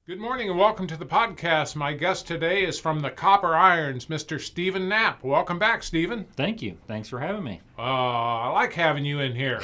Good morning and welcome to the podcast. My guest today is from the Copper Irons, Mr. Stephen Knapp. Welcome back, Stephen. Thank you. Thanks for having me. I like having you in here.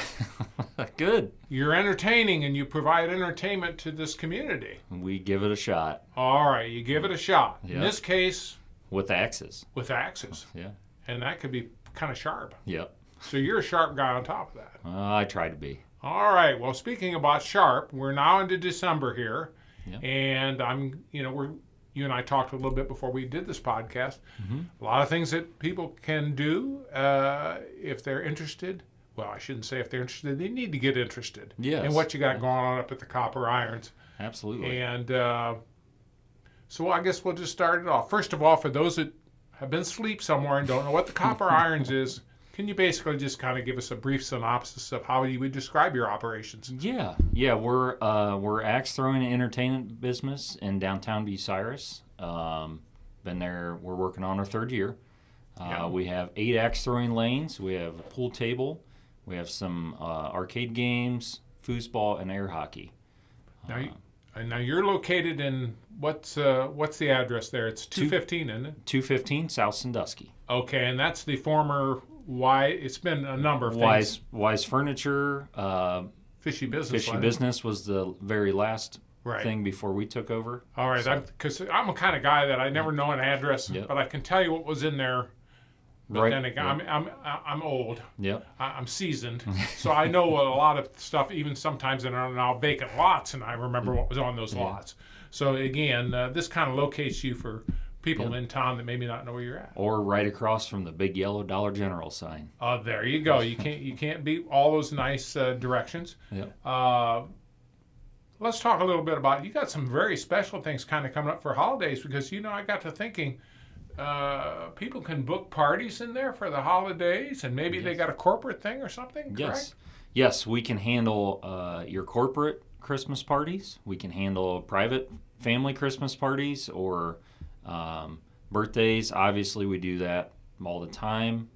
Good. You're entertaining and you provide entertainment to this community. We give it a shot. All right, you give it a shot. Yeah. In this case, With axes. with axes. Yeah. And that could be kind of sharp. Yep. So you're a sharp guy on top of that. I try to be. All right, well, speaking about sharp, we're now into December here. Yep. And you and I talked a little bit before we did this podcast. Mm-hmm. A lot of things that people can do if they're interested. Well, I shouldn't say if they're interested. They need to get interested in what you got going on up at the Copper Irons. Absolutely. And so I guess we'll just start it off. First of all, for those that have been asleep somewhere and don't know what the Copper Irons is, can you basically just kind of give us a brief synopsis of how you would describe your operations? Yeah. We're axe throwing and entertainment business in downtown Bucyrus. Been there. We're working on our third year. We have 8 axe throwing lanes. We have a pool table. We have some arcade games, foosball, and air hockey. Now you're located in what's the address there? It's 215, isn't it? 215 South Sandusky. Okay, and that's the former it's been a number of things. Wise Furniture. Fishy Business. Fishy Business was the very last right. thing before we took over. All right, because I'm a kind of guy that I never know an address, but I can tell you what was in there. But right. then again, Yep. I'm old. Yep. I'm seasoned, so I know a lot of stuff. Even sometimes in our now vacant lots, and I remember what was on those lots. So again, this kind of locates you for people in town that maybe not know where you're at. Or right across from the big yellow Dollar General sign. There you go. You can't beat all those nice directions. Yep. Let's talk a little bit about, you got some very special things kind of coming up for holidays, because I got to thinking people can book parties in there for the holidays, and maybe they got a corporate thing or something, correct? Yes, we can handle your corporate Christmas parties. We can handle private family Christmas parties or birthdays. Obviously, we do that all the time,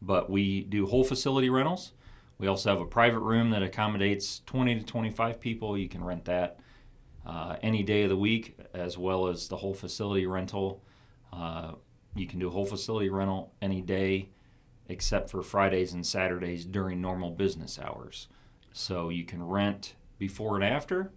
but we do whole facility rentals. We also have a private room that accommodates 20 to 25 people. You can rent that any day of the week, as well as the whole facility rental. You can do a whole facility rental any day except for Fridays and Saturdays during normal business hours. So you can rent before and after,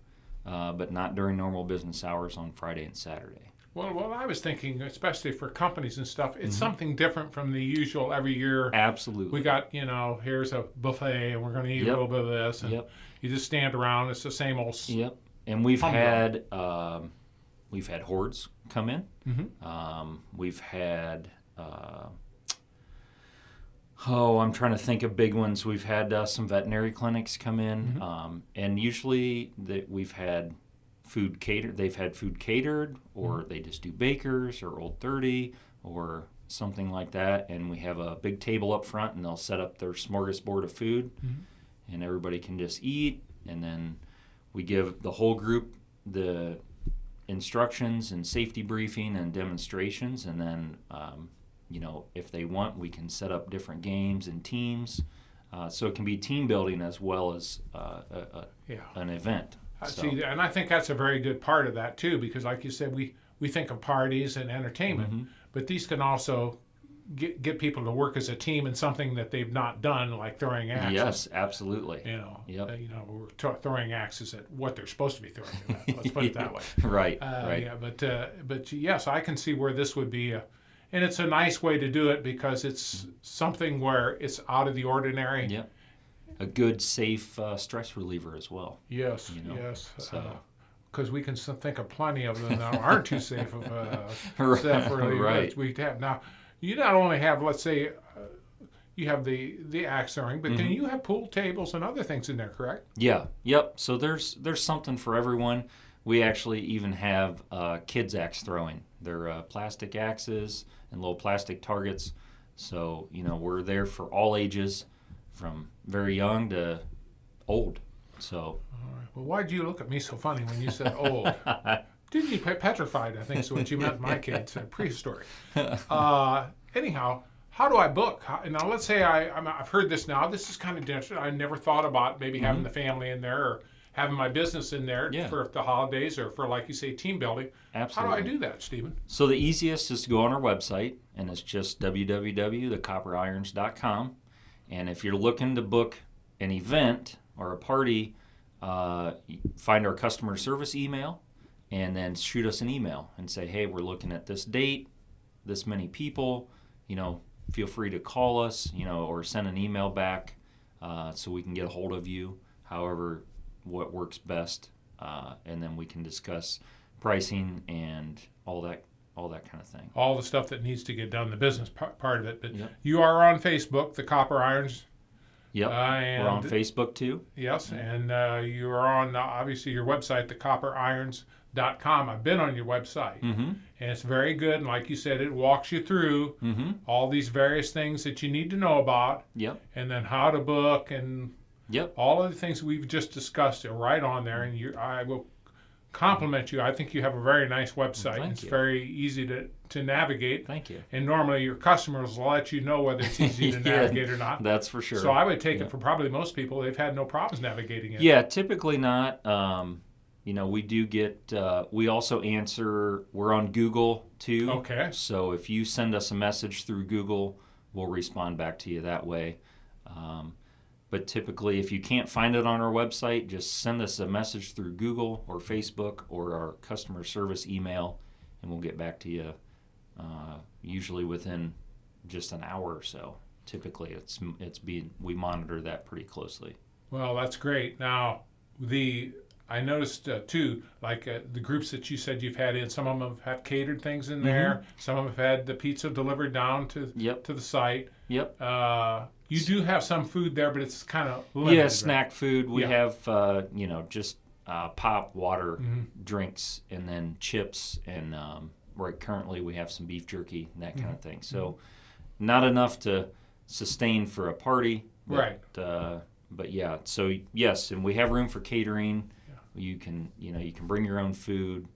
but not during normal business hours on Friday and Saturday. Well, I was thinking, especially for companies and stuff, it's something different from the usual every year. Absolutely. We got, here's a buffet, and we're going to eat a little bit of this. And you just stand around. It's the same old. Yep. And we've had hordes come in. Mm-hmm. We've had, I'm trying to think of big ones. We've had some veterinary clinics come in, and usually we've had food catered. They've had food catered, or they just do bakers or Old 30 or something like that. And we have a big table up front, and they'll set up their smorgasbord of food, and everybody can just eat. And then we give the whole group the instructions and safety briefing and demonstrations. And then, if they want, we can set up different games and teams. So it can be team building as well as an event. See, and I think that's a very good part of that too, because like you said, we think of parties and entertainment, but these can also get people to work as a team in something that they've not done, like throwing axes. Yes, absolutely. We're throwing axes at what they're supposed to be throwing at. Let's put it that way. Right. Yeah, but yes, I can see where this would be and it's a nice way to do it because it's something where it's out of the ordinary. Yep. A good, safe stress reliever as well. Yes, yes. Because we can think of plenty of them that aren't too safe of stress relievers. Right. We have now. You not only have, let's say, you have the axe throwing, but then you have pool tables and other things in there, correct? Yeah. Yep. So there's something for everyone. We actually even have kids axe throwing. They're plastic axes and little plastic targets. So we're there for all ages, from very young to old. So. All right. Well, why'd you look at me so funny when you said old? Didn't you petrified? I think is what you meant. My kids, prehistoric. Anyhow, how do I book? Now, let's say I've heard this now. This is kind of different. I never thought about maybe having the family in there or having my business in there Yeah. for the holidays or for, like you say, team building. Absolutely. How do I do that, Stephen? So the easiest is to go on our website, and it's just www.thecopperirons.com. And if you're looking to book an event or a party, find our customer service email, and then shoot us an email and say, hey, we're looking at this date, this many people, feel free to call us, or send an email back so we can get a hold of you, however, what works best, and then we can discuss pricing and all that kind of thing. All the stuff that needs to get done, the business part of it. But Yep. you are on Facebook, the Copper Irons. Yep, we're on Facebook too. Yes, and you are on, obviously, your website, thecopperirons.com. I've been on your website, and it's very good. And like you said, it walks you through all these various things that you need to know about, Yep. and then how to book, and all of the things we've just discussed are right on there. And I will compliment you. I think you have a very nice website. Thank It's you. very easy to navigate. Thank you. And normally your customers will let you know whether it's easy to navigate or not. That's for sure. So I would take it for probably most people, they've had no problems navigating it. Yeah, typically not. We do get, we also answer, we're on Google too. Okay. So if you send us a message through Google, we'll respond back to you that way. But typically, if you can't find it on our website, just send us a message through Google or Facebook or our customer service email, and we'll get back to you usually within just an hour or so. Typically, we monitor that pretty closely. Well, that's great. Now, I noticed too, like the groups that you said you've had in, some of them have catered things in there. Some of them have had the pizza delivered down to the site. Yep. You do have some food there, but it's kind of limited. Yeah, snack food. We Yeah. have, just pop, water, drinks, and then chips. And currently we have some beef jerky and that kind of thing. So not enough to sustain for a party. But, Right. But yeah, so yes, and we have room for catering. You can bring your own food.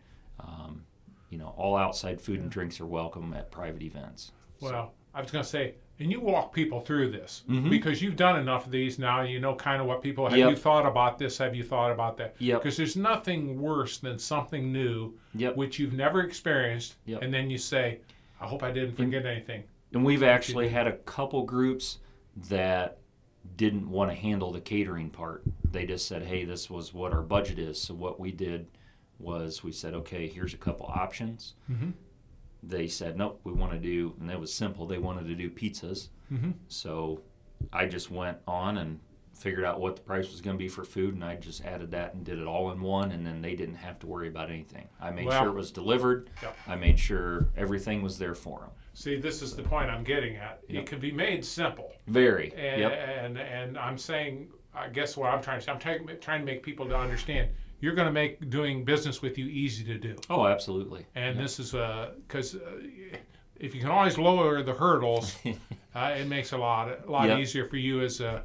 All outside food and drinks are welcome at private events. Well, I was going to say, and you walk people through this because you've done enough of these now. You know kind of what people have. You thought about this? Have you thought about that? Yep. Because there's nothing worse than something new which you've never experienced, and then you say, "I hope I didn't forget anything." And we've actually had a couple groups that didn't want to handle the catering part. They just said, "Hey, this was what our budget is." So what we did was we said, "Okay, here's a couple options." They said, nope, we want to do, and it was simple, they wanted to do pizzas. So I just went on and figured out what the price was going to be for food, and I just added that and did it all in one, and then they didn't have to worry about anything. I made sure it was delivered. I made sure everything was there for them. See, this is the point I'm getting at. It could be made simple. Very. And I'm saying, I guess what I'm trying to say, I'm trying to make people to understand, you're going to make doing business with you easy to do. Oh, absolutely. And this is because if you can always lower the hurdles, it makes it a lot easier for you as a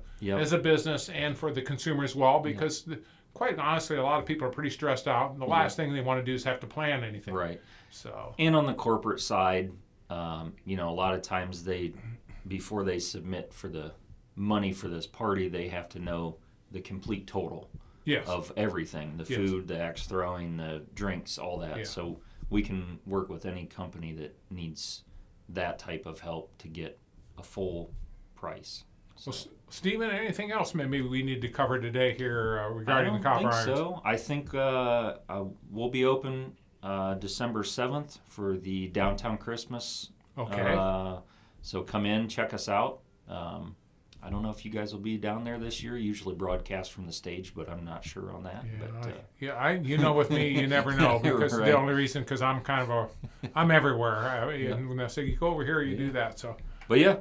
business and for the consumer as well. Because quite honestly, a lot of people are pretty stressed out, and the last thing they want to do is have to plan anything. Right. So. And on the corporate side, a lot of times before they submit for the money for this party, they have to know the complete total. Of everything, the food, the axe throwing, the drinks, all that. So we can work with any company that needs that type of help to get a full price. So. Well, Stephen, anything else maybe we need to cover today here regarding the Copper Irons? I think we'll be open December 7th for the downtown Christmas. Okay. So come in, check us out. I don't know if you guys will be down there this year. Usually broadcast from the stage, but I'm not sure on that. With me, you never know, because Right. the only reason, because I'm kind of I'm everywhere. And when I say you go over here, you do that. So. But yeah,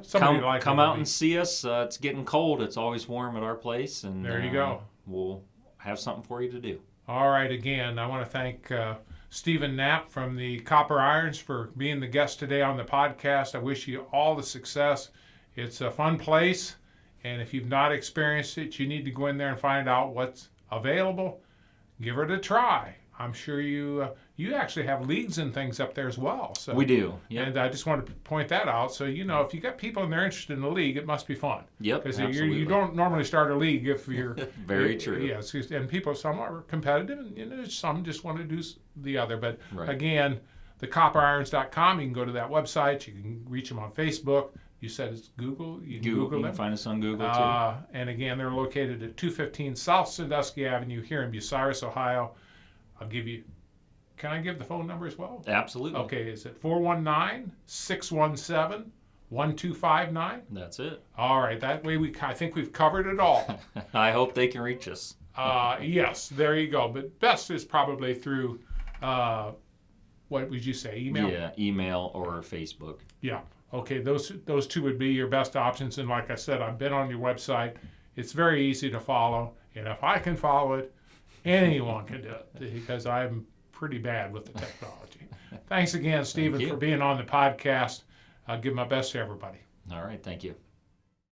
come out be. and see us. It's getting cold. It's always warm at our place, and there you go. We'll have something for you to do. All right. Again, I want to thank Stephen Knapp from the Copper Irons for being the guest today on the podcast. I wish you all the success. It's a fun place. And if you've not experienced it, you need to go in there and find out what's available. Give it a try. I'm sure you actually have leagues and things up there as well. So We do. Yep. And I just wanted to point that out. So, if you got people and they're interested in the league, it must be fun. Yep, Because absolutely. you don't normally start a league if you're... Very true. Yes, and some are competitive, and some just want to do the other. But Right. again, thecopperirons.com, you can go to that website. You can reach them on Facebook. You said it's Google. You can Google You them. can find us on Google, too. And again, they're located at 215 South Sandusky Avenue here in Bucyrus, Ohio. Can I give the phone number as well? Absolutely. Okay, is it 419-617-1259? That's it. All right, that way I think we've covered it all. I hope they can reach us. Yes, there you go. But best is probably through, what would you say, email? Yeah, email or Facebook. Yeah. Okay, those two would be your best options. And like I said, I've been on your website. It's very easy to follow. And if I can follow it, anyone can do it because I'm pretty bad with the technology. Thanks again, Stephen, for being on the podcast. I'll give my best to everybody. All right. Thank you.